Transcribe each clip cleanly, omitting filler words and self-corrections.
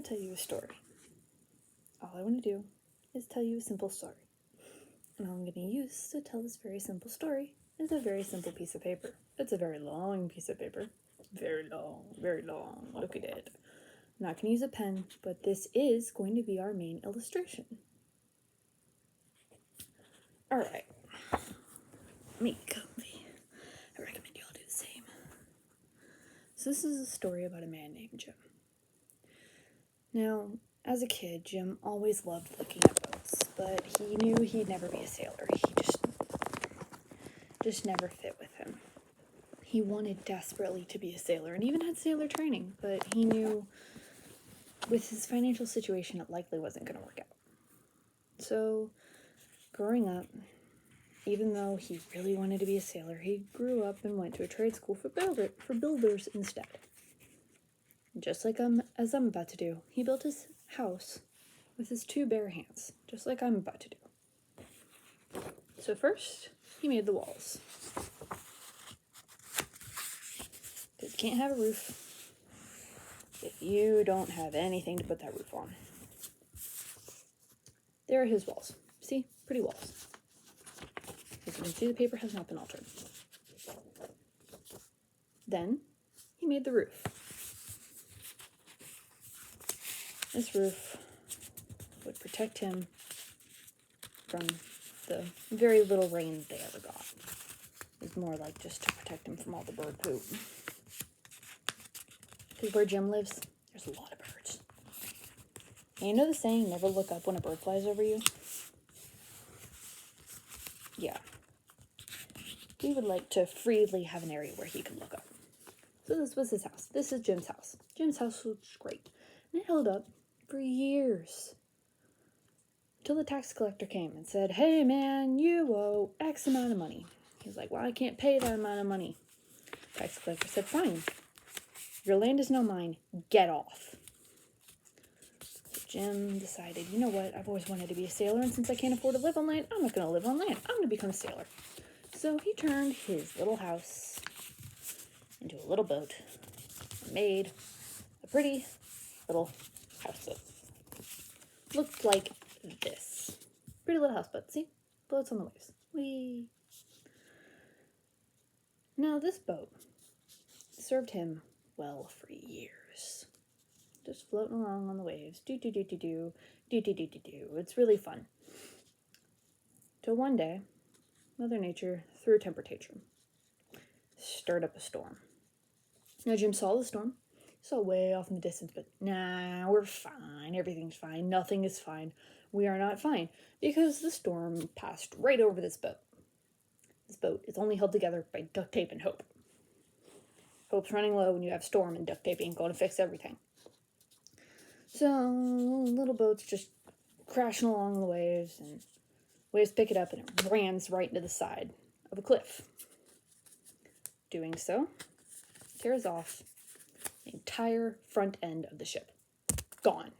to tell you a story. All I want to do is tell you a simple story. And all I'm going to use to tell this very simple story is a very simple piece of paper. It's a very long piece of paper. Very long, very long. Look at it. I'm not going to use a pen, but this is going to be our main illustration. Alright. Make comfy. I recommend you all do the same. So this is a story about a man named Jim. Now, as a kid, Jim always loved looking at boats, but he knew he'd never be a sailor. He just never fit with him. He wanted desperately to be a sailor and even had sailor training, but he knew with his financial situation it likely wasn't going to work out. So, growing up, even though he really wanted to be a sailor, he grew up and went to a trade school for builders instead. Just like as I'm about to do, he built his house with his two bare hands, just like I'm about to do. So first, he made the walls. Because you can't have a roof if you don't have anything to put that roof on. There are his walls. See? Pretty walls. As you can see, the paper has not been altered. Then, he made the roof. This roof would protect him from the very little rain they ever got. It was more like just to protect him from all the bird poop. Because where Jim lives, there's a lot of birds. And you know the saying, never look up when a bird flies over you? Yeah. He would like to freely have an area where he could look up. So this was his house. This is Jim's house. Jim's house was great. And it held up for years. Until the tax collector came and said, hey man, you owe X amount of money. He's like, well, I can't pay that amount of money. Tax collector said, fine. Your land is now mine. Get off. So Jim decided, you know what? I've always wanted to be a sailor, and since I can't afford to live on land, I'm not going to live on land. I'm going to become a sailor. So he turned his little house into a little boat and made a pretty little houseboat. Looked like this. Pretty little houseboat. See? Floats on the waves. Whee! Now this boat served him well for years. Just floating along on the waves. Do-do-do-do-do. Do-do-do-do-do. It's really fun. Till one day, Mother Nature threw a temper tantrum. Stirred up a storm. Now Jim saw the storm. Saw way off in the distance, but nah, we're fine. Everything's fine. Nothing is fine. We are not fine. Because the storm passed right over this boat. This boat is only held together by duct tape and hope. Hope's running low when you have storm, and duct tape ain't going to fix everything. So, little boat's just crashing along the waves, and waves pick it up, and it rams right into the side of a cliff. Doing so, tears off the entire front end of the ship. Gone.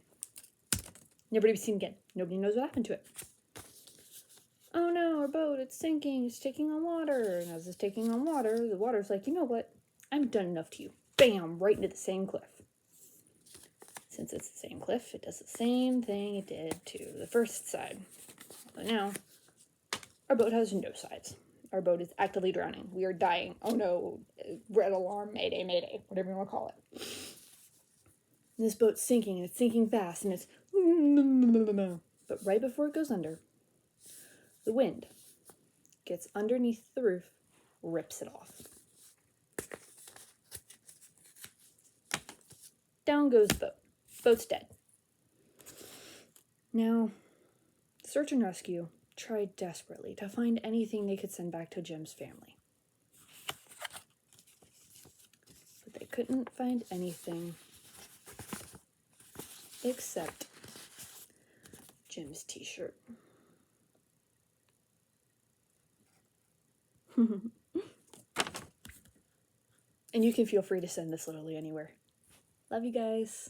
Never to be seen again. Nobody knows what happened to it. Oh no, our boat, it's sinking, it's taking on water. And as it's taking on water, the water's like, you know what? I'm done enough to you. Bam! Right into the same cliff. Since it's the same cliff, it does the same thing it did to the first side. But now, our boat has no sides. Our boat is actively drowning. We are dying. Oh no, red alarm, mayday, mayday, whatever you want to call it. And this boat's sinking, and it's sinking fast, and it's... But right before it goes under, the wind gets underneath the roof, rips it off. Down goes the boat. Boat's dead. Now, search and rescue tried desperately to find anything they could send back to Jim's family. But they couldn't find anything except Jim's t-shirt. And you can feel free to send this literally anywhere. Love you guys.